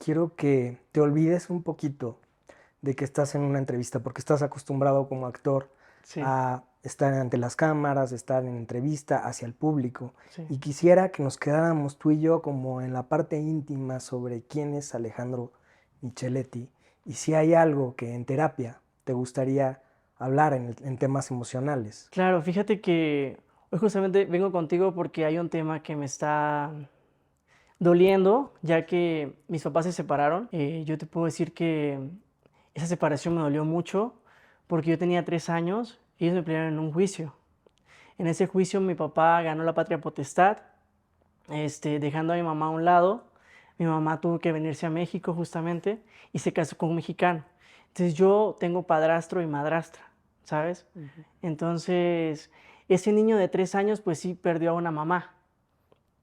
quiero que te olvides un poquito de que estás en una entrevista, porque estás acostumbrado como actor Sí, a estar ante las cámaras, estar en entrevista hacia el público. sí. Y quisiera que nos quedáramos tú y yo como en la parte íntima sobre quién es Alejandro Micheletti y si hay algo que en terapia te gustaría hablar en temas emocionales. Claro, fíjate que hoy justamente vengo contigo porque hay un tema que me está doliendo, ya que mis papás se separaron. Yo te puedo decir que esa separación me dolió mucho porque yo tenía 3 años y ellos me pelearon en un juicio. En ese juicio mi papá ganó la patria potestad, dejando a mi mamá a un lado. Mi mamá tuvo que venirse a México justamente y se casó con un mexicano. Entonces yo tengo padrastro y madrastra, ¿sabes? Ujú. Entonces, ese niño de 3 años, pues sí perdió a una mamá.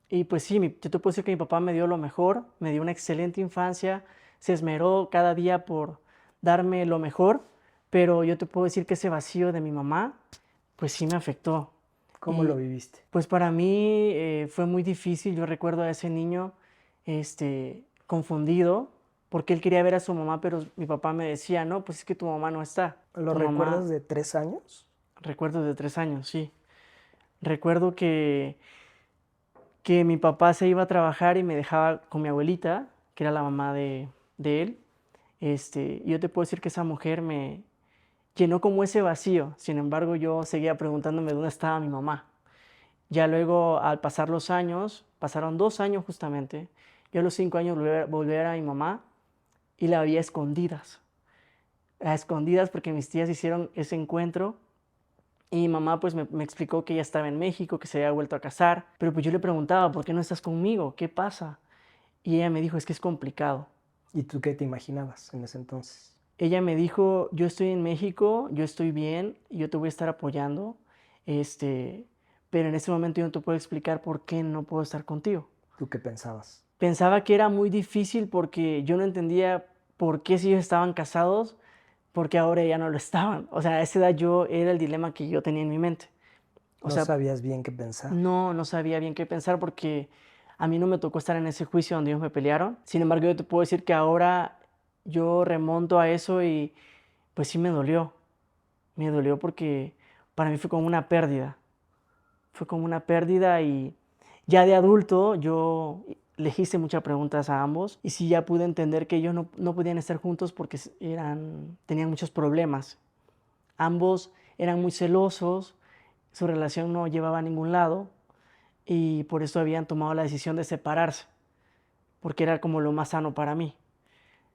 Y pues sí, yo te puedo decir que mi papá me dio lo mejor, me dio una excelente infancia, se esmeró cada día por darme lo mejor, pero yo te puedo decir que ese vacío de mi mamá, pues sí me afectó. ¿Cómo lo Y viviste? pues para mí fue muy difícil. Yo recuerdo a ese niño confundido porque él quería ver a su mamá, pero mi papá me decía, no, pues es que tu mamá no está. ¿Lo Tu mamá, recuerdas de 3 años? recuerdo de 3 años, sí. Recuerdo que mi papá se iba a trabajar y me dejaba con mi abuelita, que era la mamá de él. Y yo te puedo decir que esa mujer me llenó como ese vacío. Sin embargo, yo seguía preguntándome dónde estaba mi mamá. Ya luego, al pasar los años, pasaron 2 años justamente, yo a los 5 años volví a ver a mi mamá y la vi a escondidas porque mis tías hicieron ese encuentro y mi mamá pues me explicó que ella estaba en México, que se había vuelto a casar, pero pues yo le preguntaba, ¿por qué no estás conmigo? ¿Qué pasa? Y ella me dijo, es que es complicado. ¿Y tú qué te imaginabas en ese entonces? Ella me dijo, yo estoy en México, yo estoy bien, yo te voy a estar apoyando, este, pero en ese momento yo no te puedo explicar por qué no puedo estar contigo. ¿Tú qué pensabas? Pensaba que era muy difícil porque yo no entendía por qué si ellos estaban casados, porque ahora ya no lo estaban. O sea, a esa edad yo era el dilema que yo tenía en mi mente. O No sea, sabías bien qué pensar. no sabía bien qué pensar porque a mí no me tocó estar en ese juicio donde ellos me pelearon. Sin embargo, yo te puedo decir que ahora yo remonto a eso y pues sí me dolió. Me dolió porque para mí fue como una pérdida. Fue como una pérdida y ya de adulto yo les hice muchas preguntas a ambos y sí ya pude entender que ellos no podían estar juntos porque tenían muchos problemas. Ambos eran muy celosos, su relación no llevaba a ningún lado y por eso habían tomado la decisión de separarse, porque era como lo más sano para mí.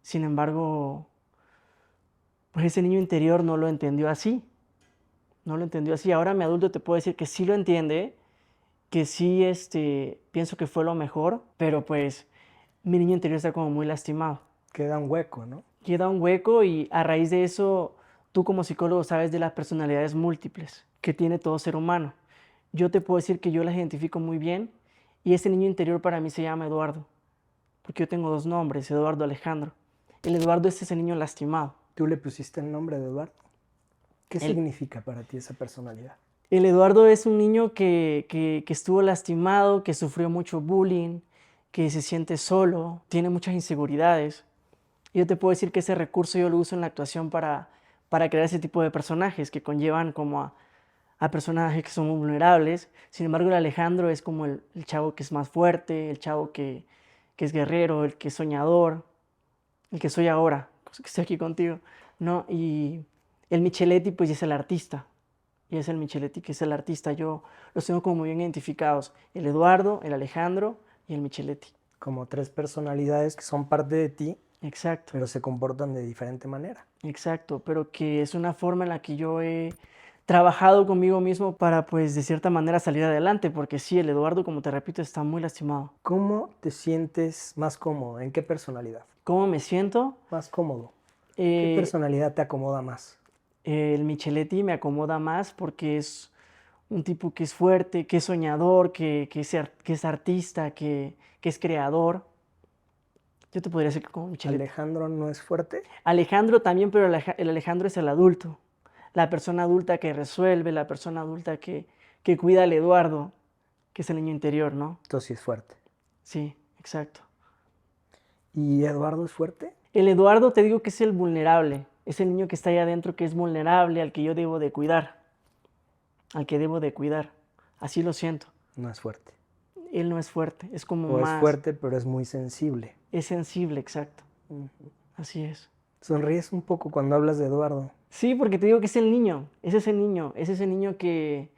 Sin embargo, pues ese niño interior no lo entendió así, no lo entendió así. Ahora mi adulto te puedo decir que sí lo entiende, que sí pienso que fue lo mejor, pero pues mi niño interior está como muy lastimado. Queda un hueco, ¿no? Queda un hueco y a raíz de eso, tú como psicólogo sabes de las personalidades múltiples que tiene todo ser humano. Yo te puedo decir que yo las identifico muy bien y ese niño interior para mí se llama Eduardo, porque yo tengo dos nombres, Eduardo Alejandro. El Eduardo es ese niño lastimado. Tú le pusiste el nombre de Eduardo. ¿Qué El, significa para ti esa personalidad? el Eduardo es un niño que estuvo lastimado, que sufrió mucho bullying, que se siente solo, tiene muchas inseguridades. Yo te puedo decir que ese recurso yo lo uso en la actuación para crear ese tipo de personajes que conllevan como a personajes que son muy vulnerables. Sin embargo, el Alejandro es como el chavo que es más fuerte, el chavo que es guerrero, el que es soñador, el que soy ahora, que estoy aquí contigo, ¿no? Y el Micheletti, pues, es el artista. Y es el Micheletti que es el artista. Yo los tengo como muy bien identificados. El Eduardo, el Alejandro y el Micheletti. Como tres personalidades que son parte de ti, Exacto. pero se comportan de diferente manera. Exacto, pero que es una forma en la que yo he trabajado conmigo mismo para, pues, de cierta manera salir adelante, porque sí, el Eduardo, como te repito, está muy lastimado. ¿Cómo te sientes más cómodo? ¿En qué personalidad? ¿Cómo me siento? Más cómodo. ¿Qué Eh, personalidad te acomoda más? el Micheletti me acomoda más porque es un tipo que es fuerte, que es soñador, que es artista, que es creador. Yo te podría decir que como Micheletti. Alejandro no es fuerte. Alejandro también, pero el Alejandro es el adulto, la persona adulta que resuelve, la persona adulta que cuida al Eduardo, que es el niño interior, ¿no? Entonces sí es fuerte. Sí, exacto. ¿Y Eduardo es fuerte? El Eduardo te digo que es el vulnerable, es el niño que está ahí adentro que es vulnerable, al que yo debo de cuidar, al que debo de cuidar. Así lo siento. No es fuerte. Él no es fuerte, es como O es más, fuerte, pero es muy sensible. es sensible, exacto. Ujú. Así es. Sonríes un poco cuando hablas de Eduardo. Sí, porque te digo que es el niño, es ese niño, es ese niño que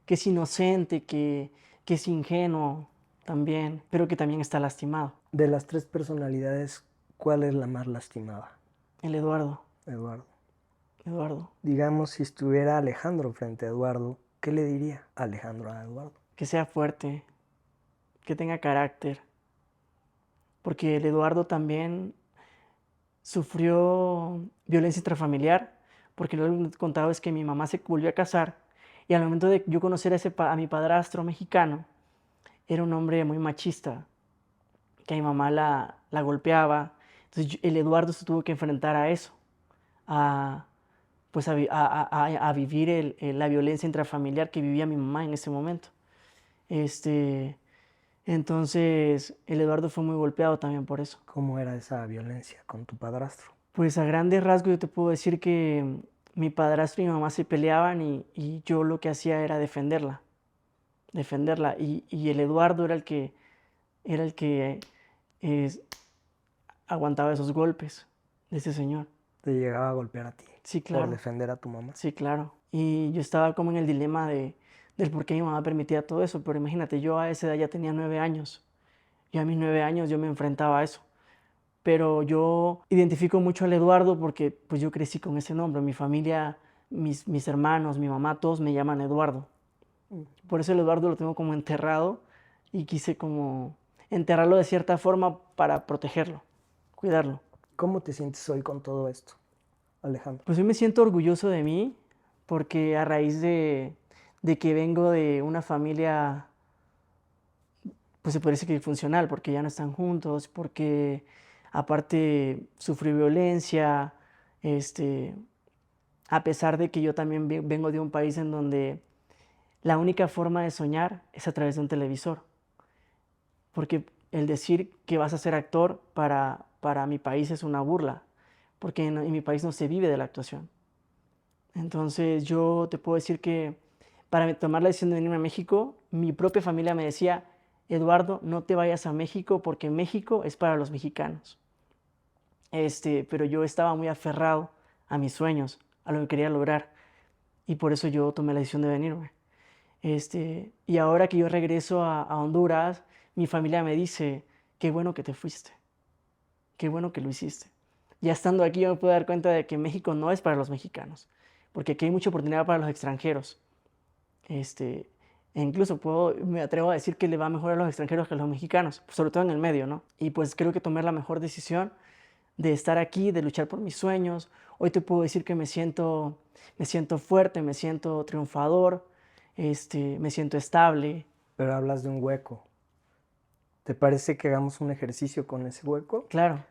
es inocente, que es ingenuo también, pero que también está lastimado. De las tres personalidades, ¿cuál es la más lastimada? El Eduardo, Eduardo. Eduardo, Digamos, si estuviera Alejandro frente a Eduardo, ¿qué le diría Alejandro a Eduardo? que sea fuerte, que tenga carácter, porque el Eduardo también sufrió violencia intrafamiliar, porque lo que te he contado es que mi mamá se volvió a casar y al momento de yo conocer a mi padrastro mexicano, era un hombre muy machista, que mi mamá la golpeaba. Entonces el Eduardo se tuvo que enfrentar a eso, a, pues a vivir la violencia intrafamiliar que vivía mi mamá en ese momento. Este, entonces el Eduardo fue muy golpeado también por eso. ¿Cómo era esa violencia con tu padrastro? Pues a grandes rasgos yo te puedo decir que mi padrastro y mi mamá se peleaban y yo lo que hacía era defenderla. Y el Eduardo era el que eh, aguantaba esos golpes de ese señor. Te llegaba a golpear a ti Sí, por claro, defender a tu mamá. sí, claro. Y yo estaba como en el dilema del por qué mi mamá permitía todo eso, pero imagínate, yo a esa edad ya tenía 9 años. Y a mis 9 años yo me enfrentaba a eso. Pero yo identifico mucho al Eduardo porque pues yo crecí con ese nombre. Mi familia, mis hermanos, mi mamá, todos me llaman Eduardo. Por eso el Eduardo lo tengo como enterrado y quise como enterrarlo de cierta forma para protegerlo, cuidarlo. ¿Cómo te sientes hoy con todo esto, Alejandro? Pues yo me siento orgulloso de mí porque a raíz de que vengo de una familia, pues se puede decir que funcional, porque ya no están juntos, porque aparte sufrí violencia, este, a pesar de que yo también vengo de un país en donde la única forma de soñar es a través de un televisor, porque el decir que vas a ser actor para mi país es una burla, porque en mi país no se vive de la actuación. Entonces yo te puedo decir que para tomar la decisión de venirme a México, mi propia familia me decía, Eduardo, no te vayas a México porque México es para los mexicanos. Pero yo estaba muy aferrado a mis sueños, a lo que quería lograr, y por eso yo tomé la decisión de venirme. Y ahora que yo regreso a Honduras, mi familia me dice, qué bueno que te fuiste, qué bueno que lo hiciste. Ya estando aquí yo me puedo dar cuenta de que México no es para los mexicanos, porque aquí hay mucha oportunidad para los extranjeros. Este, e incluso me atrevo a decir que le va mejor a los extranjeros que a los mexicanos, sobre todo en el medio, ¿no? Y pues creo que tomé la mejor decisión de estar aquí, de luchar por mis sueños. Hoy te puedo decir que me siento fuerte, me siento triunfador, me siento estable. Pero hablas de un hueco. ¿Te parece que hagamos un ejercicio con ese hueco? Claro,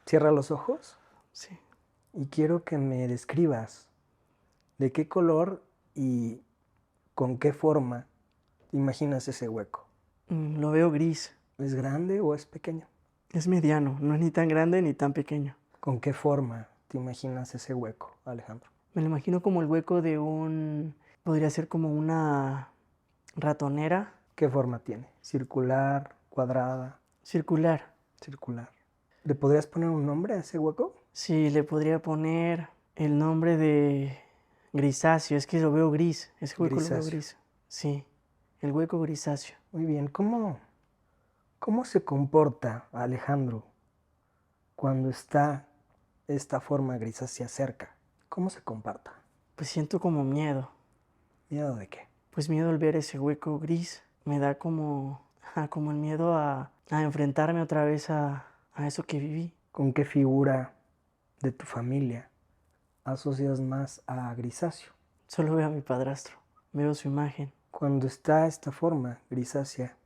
Cierra los ojos sí. y quiero que me describas de qué color y con qué forma te imaginas ese hueco. Lo veo gris. ¿Es grande o es pequeño? Es mediano, no es ni tan grande ni tan pequeño. ¿Con qué forma te imaginas ese hueco, Alejandro? Me lo imagino como el hueco podría ser como una ratonera ¿Qué forma tiene? ¿Circular, cuadrada, circular. circular? ¿Le podrías poner un nombre a ese hueco? Sí, le podría poner el nombre de grisáceo, es que lo veo gris, ese hueco lo veo Grisáceo. gris. Sí, el hueco grisáceo. Muy bien, ¿cómo se comporta Alejandro cuando está esta forma grisácea cerca? ¿Cómo se comporta? Pues siento como miedo, ¿Miedo de qué? pues miedo al ver ese hueco gris. Me da como el miedo a enfrentarme otra vez a eso que viví. ¿Con qué figura de tu familia asocias más a grisáceo? Solo veo a mi padrastro, veo su imagen. Cuando está esta forma grisácea,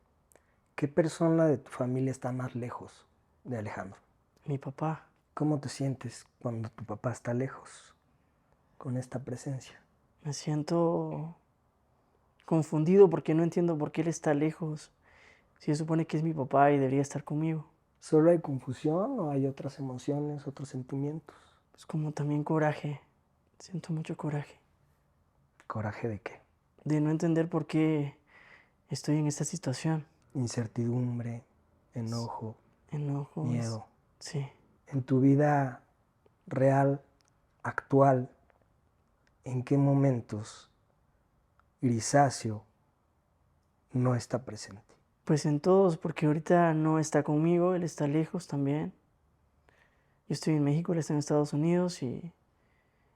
¿qué persona de tu familia está más lejos de Alejandro? Mi papá, ¿Cómo te sientes cuando tu papá está lejos con esta presencia? me siento confundido porque no entiendo por qué él está lejos. Si se supone que es mi papá y debería estar conmigo. ¿Solo hay confusión o hay otras emociones, otros sentimientos? Es como también coraje. Siento mucho coraje ¿Coraje de qué? de no entender por qué estoy en esta situación. Incertidumbre, enojo, Enojo, miedo. sí. En tu vida real, actual, ¿en qué momentos Grisáceo no está presente? Pues en todos, porque ahorita no está conmigo, él está lejos también. Yo estoy en México, él está en Estados Unidos y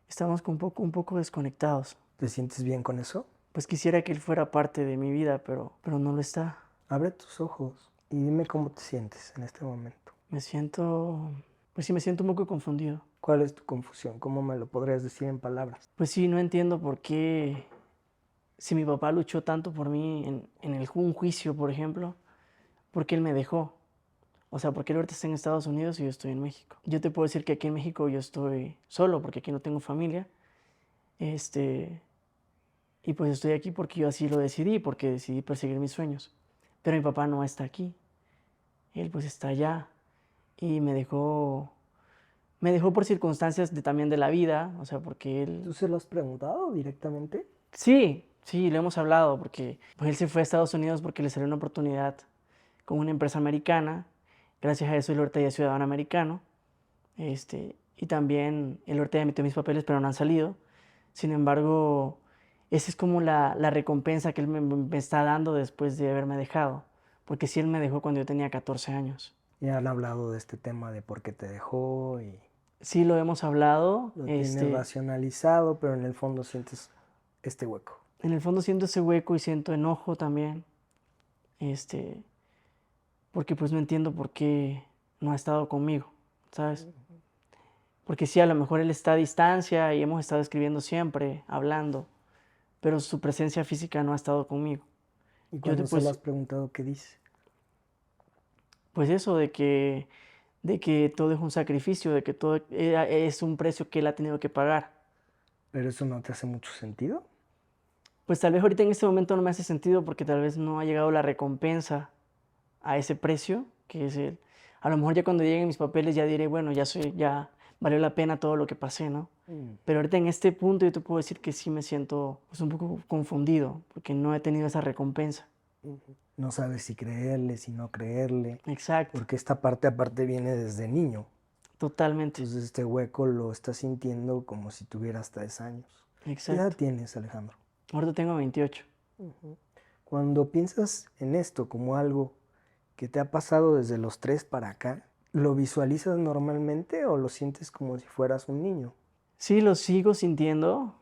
estamos un poco desconectados. ¿Te sientes bien con eso? Pues quisiera que él fuera parte de mi vida, pero no lo está. Abre tus ojos y dime cómo te sientes en este momento. Me siento, pues sí, me siento un poco confundido. ¿Cuál es tu confusión? ¿Cómo me lo podrías decir en palabras? Pues sí, no entiendo por qué, si mi papá luchó tanto por mí un juicio, por ejemplo, ¿por qué él me dejó? O sea, porque él ahorita está en Estados Unidos y yo estoy en México. Yo te puedo decir que aquí en México yo estoy solo, porque aquí no tengo familia. Y pues estoy aquí porque yo así lo decidí, porque decidí perseguir mis sueños. Pero mi papá no está aquí. Él pues está allá y me dejó por circunstancias también de la vida, o sea, porque ¿Tú él... se lo has preguntado directamente? Sí, sí, lo hemos hablado, porque pues él se fue a Estados Unidos porque le salió una oportunidad con una empresa americana. Gracias a eso él ahorita ya es ciudadano americano. Y también él ahorita ya metió mis papeles, pero no han salido. Sin embargo, esa es como la recompensa que él me está dando después de haberme dejado. Porque sí, él me dejó cuando yo tenía 14 años. Ya han hablado de este tema de por qué te dejó y Sí, lo hemos hablado. lo tienes racionalizado, pero en el fondo sientes este hueco. En el fondo siento ese hueco y siento enojo también. Este, porque pues no entiendo por qué no ha estado conmigo, ¿sabes? Porque sí, a lo mejor él está a distancia y hemos estado escribiendo siempre, hablando, pero su presencia física no ha estado conmigo. Y Yo cuando se lo has después, preguntado, ¿qué dice? pues eso de que todo es un sacrificio, de que todo es un precio que él ha tenido que pagar. ¿Pero eso no te hace mucho sentido? Pues tal vez ahorita en este momento no me hace sentido porque tal vez no ha llegado la recompensa a ese precio, que es el... A lo mejor ya cuando lleguen mis papeles ya diré, bueno, ya valió la pena todo lo que pasé, ¿no? Pero ahorita en este punto yo te puedo decir que sí me siento pues, un poco confundido porque no he tenido esa recompensa. No sabes si creerle, si no creerle, Exacto, porque esta parte aparte viene desde niño. totalmente, Entonces este hueco lo estás sintiendo como si tuvieras 3 años. ¿Qué edad exacto. tienes, Alejandro? Ahorita tengo 28. Cuando piensas en esto como algo que te ha pasado desde los 3 para acá, ¿lo visualizas normalmente o lo sientes como si fueras un niño? Sí, lo sigo sintiendo,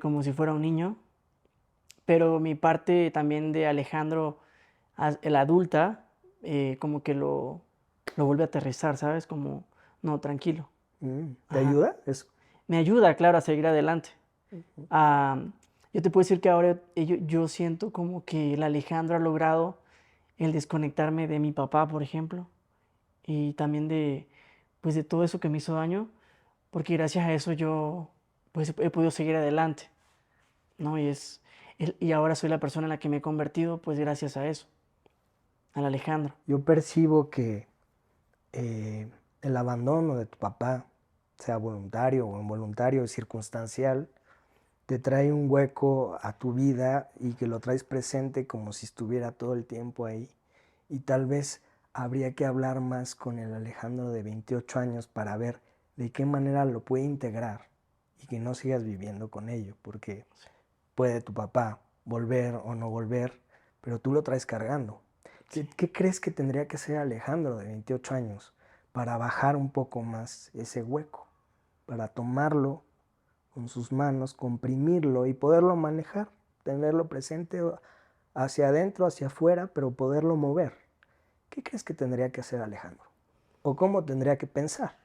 como si fuera un niño, pero mi parte también de Alejandro, el adulta, como que lo vuelve a aterrizar, ¿sabes? Como, no, tranquilo. ¿Te Ajá. ayuda eso? Me ayuda, claro, a seguir adelante. Ah, yo te puedo decir que ahora yo siento como que el Alejandro ha logrado el desconectarme de mi papá, por ejemplo, y también pues de todo eso que me hizo daño, porque gracias a eso yo pues he podido seguir adelante, ¿no? Y ahora soy la persona en la que me he convertido, pues gracias a eso, al Alejandro. Yo percibo que eh, el abandono de tu papá, sea voluntario o involuntario, circunstancial, te trae un hueco a tu vida y que lo traes presente como si estuviera todo el tiempo ahí. Y tal vez habría que hablar más con el Alejandro de 28 años para ver de qué manera lo puede integrar y que no sigas viviendo con ello, porque puede tu papá volver o no volver, pero tú lo traes cargando. Sí. ¿Qué crees que tendría que hacer Alejandro de 28 años para bajar un poco más ese hueco, para tomarlo con sus manos, comprimirlo y poderlo manejar, tenerlo presente hacia adentro, hacia afuera, pero poderlo mover? ¿Qué crees que tendría que hacer Alejandro? ¿O cómo tendría que pensar?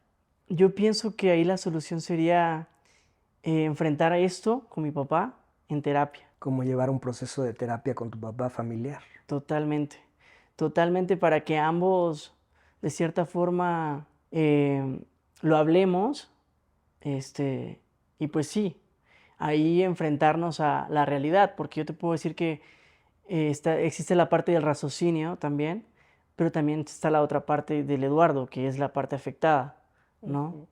Yo pienso que ahí la solución sería enfrentar a esto con mi papá en terapia. ¿Cómo llevar un proceso de terapia con tu papá familiar? Totalmente, totalmente para que ambos de cierta forma lo hablemos, este, y pues sí, ahí enfrentarnos a la realidad, porque yo te puedo decir que existe la parte del raciocinio también, pero también está la otra parte del Eduardo, que es la parte afectada, ¿no? Ujú,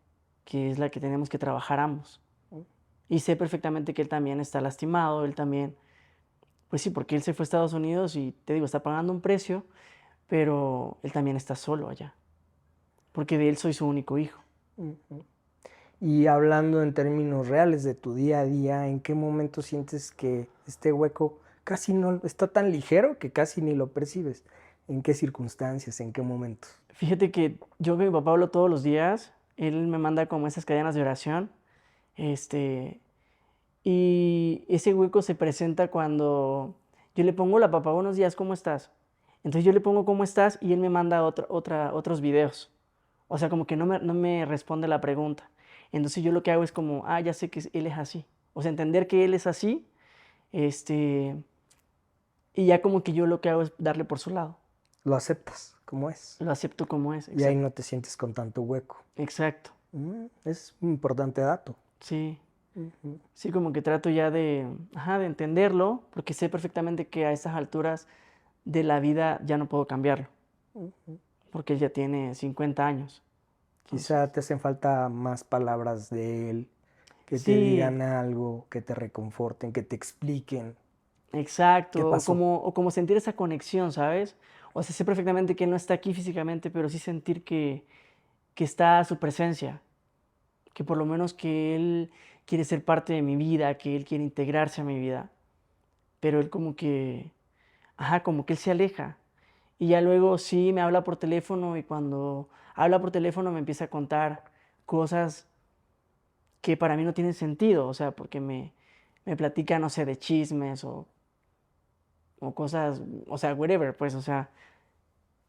Que es la que tenemos que trabajar ambos. ujú. Y sé perfectamente que él también está lastimado, él también, pues sí, porque él se fue a Estados Unidos y te digo, está pagando un precio, pero él también está solo allá, porque de él soy su único hijo. Ujú. Y hablando en términos reales de tu día a día, ¿en qué momento sientes que este hueco casi no está tan ligero que casi ni lo percibes? ¿En qué circunstancias? ¿En qué momentos? Fíjate que yo con mi papá hablo todos los días, él me manda como esas cadenas de oración, este, y ese hueco se presenta cuando yo le pongo: "Hola papá, buenos días, ¿cómo estás?". Entonces yo le pongo: "¿Cómo estás?", y él me manda otros videos. O sea, como que no me responde la pregunta. Entonces yo lo que hago es como: "Ah, ya sé que él es así". O sea, entender que él es así, este, y ya como que yo lo que hago es darle por su lado. Lo aceptas como es. Lo acepto como es, Y ahí exacto. no te sientes con tanto hueco. Exacto, Es un importante dato. sí. Ujú, Sí, como que trato ya de, ajá, de entenderlo, porque sé perfectamente que a estas alturas de la vida ya no puedo cambiarlo, ujú. porque él ya tiene 50 años. Quizá Entonces, te hacen falta más palabras de él, que te sí, digan algo, que te reconforten, que te expliquen qué exacto, pasó. o como sentir esa conexión, ¿sabes? O sea, sé perfectamente que él no está aquí físicamente, pero sí sentir que está su presencia, que por lo menos que él quiere ser parte de mi vida, que él quiere integrarse a mi vida, pero él como que, ajá, como que él se aleja. Y ya luego sí me habla por teléfono y cuando habla por teléfono me empieza a contar cosas que para mí no tienen sentido, o sea, porque me platica, no sé, de chismes o cosas, o sea, whatever, pues, o sea,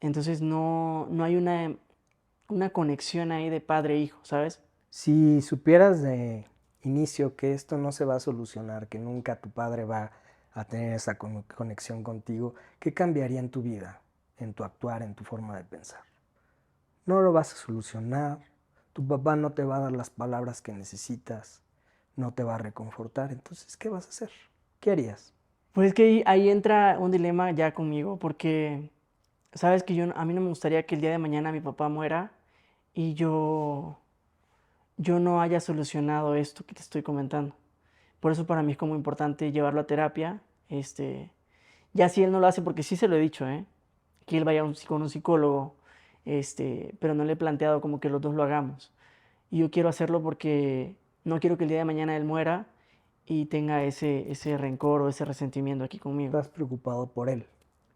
entonces no hay una conexión ahí de padre e hijo, ¿sabes? Si supieras de inicio que esto no se va a solucionar, que nunca tu padre va a tener esa conexión contigo, ¿qué cambiaría en tu vida, en tu actuar, en tu forma de pensar? No lo vas a solucionar, tu papá no te va a dar las palabras que necesitas, no te va a reconfortar, entonces, ¿qué vas a hacer? ¿Qué harías? Pues es que ahí entra un dilema ya conmigo, porque sabes que a mí no me gustaría que el día de mañana mi papá muera y yo no haya solucionado esto que te estoy comentando. Por eso para mí es como importante llevarlo a terapia. Ya si él no lo hace, porque sí se lo he dicho, ¿eh? Que él vaya con un psicólogo, pero no le he planteado como que los dos lo hagamos. Y yo quiero hacerlo porque no quiero que el día de mañana él muera y tenga ese rencor o ese resentimiento aquí conmigo. Estás preocupado por él.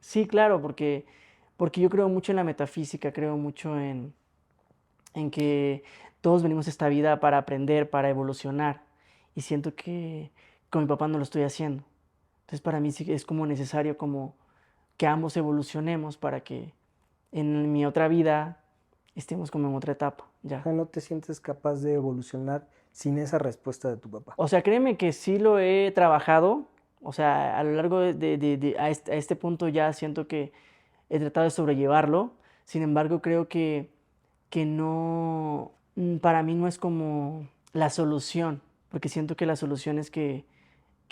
Sí, claro, porque yo creo mucho en la metafísica, creo mucho en que todos venimos a esta vida para aprender, para evolucionar. Y siento que con mi papá no lo estoy haciendo. Entonces para mí sí es como necesario como que ambos evolucionemos para que en mi otra vida estemos como en otra etapa, O ya. sea, no te sientes capaz de evolucionar sin esa respuesta de tu papá. O sea, créeme que sí lo he trabajado, o sea, a lo largo a este punto ya siento que he tratado de sobrellevarlo, sin embargo creo que no, para mí no es como la solución, porque siento que la solución es que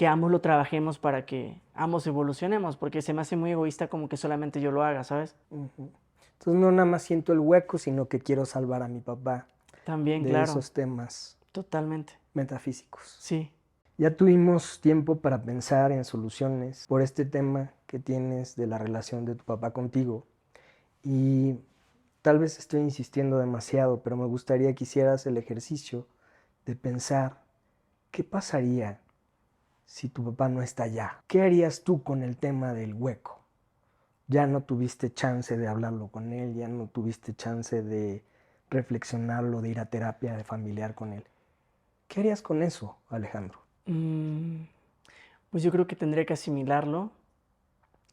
ambos lo trabajemos para que ambos evolucionemos, porque se me hace muy egoísta como que solamente yo lo haga, ¿sabes? Ujú. Entonces no nada más siento el hueco, sino que quiero salvar a mi papá También, de claro, esos temas totalmente. metafísicos. Sí. Ya tuvimos tiempo para pensar en soluciones por este tema que tienes de la relación de tu papá contigo y tal vez estoy insistiendo demasiado, pero me gustaría que hicieras el ejercicio de pensar qué pasaría si tu papá no está allá. ¿Qué harías tú con el tema del hueco? Ya no tuviste chance de hablarlo con él, ya no tuviste chance de reflexionarlo, de ir a terapia de familiar con él. ¿Qué harías con eso, Alejandro? Mm, pues yo creo que tendría que asimilarlo,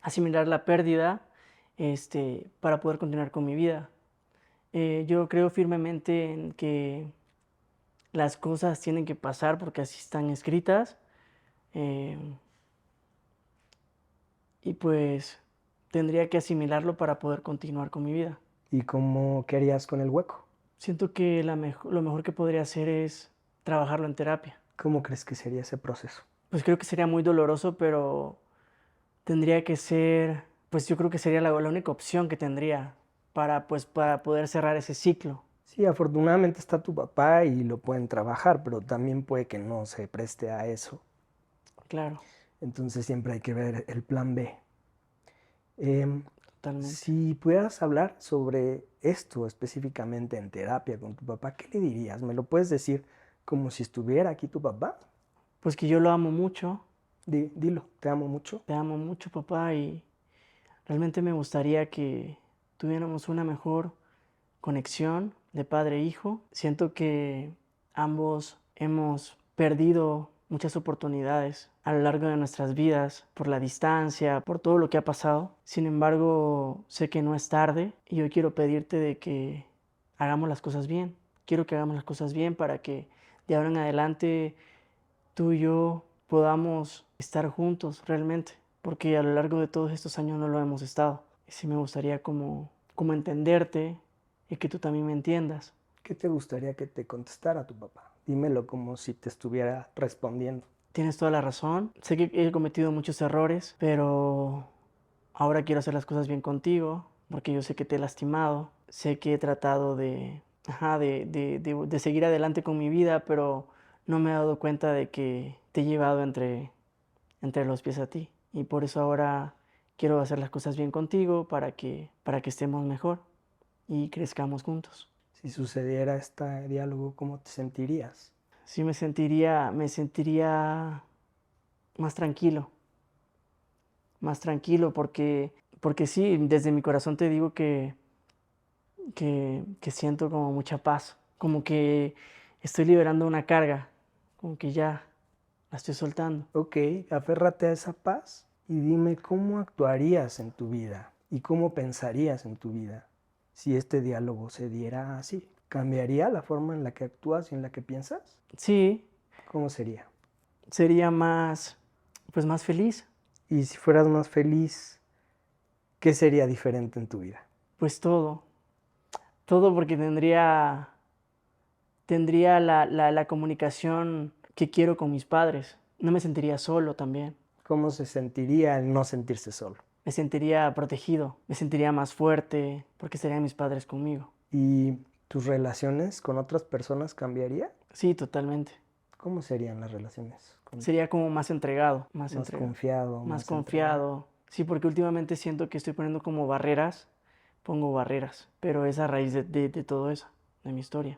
asimilar la pérdida, para poder continuar con mi vida. Yo creo firmemente en que las cosas tienen que pasar porque así están escritas, em, y pues tendría que asimilarlo para poder continuar con mi vida. ¿Y cómo qué harías con el hueco? Siento que lo mejor que podría hacer es trabajarlo en terapia. ¿Cómo crees que sería ese proceso? Pues creo que sería muy doloroso, pero tendría que ser, pues yo creo que sería la única opción que tendría para, pues, para poder cerrar ese ciclo. Sí, afortunadamente está tu papá y lo pueden trabajar, pero también puede que no se preste a eso. Claro, Entonces siempre hay que ver el plan B. Em, totalmente. si pudieras hablar sobre esto específicamente en terapia con tu papá, ¿qué le dirías? ¿Me lo puedes decir como si estuviera aquí tu papá? Pues que yo lo amo mucho, Dilo, te amo mucho. te amo mucho, papá, y realmente me gustaría que tuviéramos una mejor conexión de padre e hijo. Siento que ambos hemos perdido muchas oportunidades a lo largo de nuestras vidas por la distancia, por todo lo que ha pasado. Sin embargo, sé que no es tarde y yo quiero pedirte de que hagamos las cosas bien. Quiero que hagamos las cosas bien para que de ahora en adelante tú y yo podamos estar juntos realmente, porque a lo largo de todos estos años no lo hemos estado. Y sí me gustaría como entenderte y que tú también me entiendas. ¿Qué te gustaría que te contestara tu papá? Dímelo como si te estuviera respondiendo. Tienes toda la razón. Sé que he cometido muchos errores, pero ahora quiero hacer las cosas bien contigo, porque yo sé que te he lastimado. Sé que he tratado de seguir adelante con mi vida, pero no me he dado cuenta de que te he llevado entre los pies a ti. Y por eso ahora quiero hacer las cosas bien contigo para que estemos mejor y crezcamos juntos. Si sucediera este diálogo, ¿cómo te sentirías? Sí me sentiría más tranquilo porque sí, desde mi corazón te digo que siento como mucha paz, como que estoy liberando una carga, como que ya la estoy soltando. Ok, aférrate a esa paz y dime cómo actuarías en tu vida y cómo pensarías en tu vida si este diálogo se diera así. ¿Cambiaría la forma en la que actúas y en la que piensas? Sí, ¿Cómo sería? sería más, pues más feliz, Y si fueras más feliz, ¿qué sería diferente en tu vida? pues todo porque tendría la comunicación que quiero con mis padres. No me sentiría solo también. ¿Cómo se sentiría el no sentirse solo? Me sentiría protegido, me sentiría más fuerte porque estarían mis padres conmigo. ¿Y tus relaciones con otras personas cambiaría? Sí, totalmente. ¿Cómo serían las relaciones? Sería como más entregado, Más confiado, más más entregado. confiado. Sí, porque últimamente siento que estoy poniendo como barreras, pongo barreras, pero es a raíz de todo eso, de mi historia.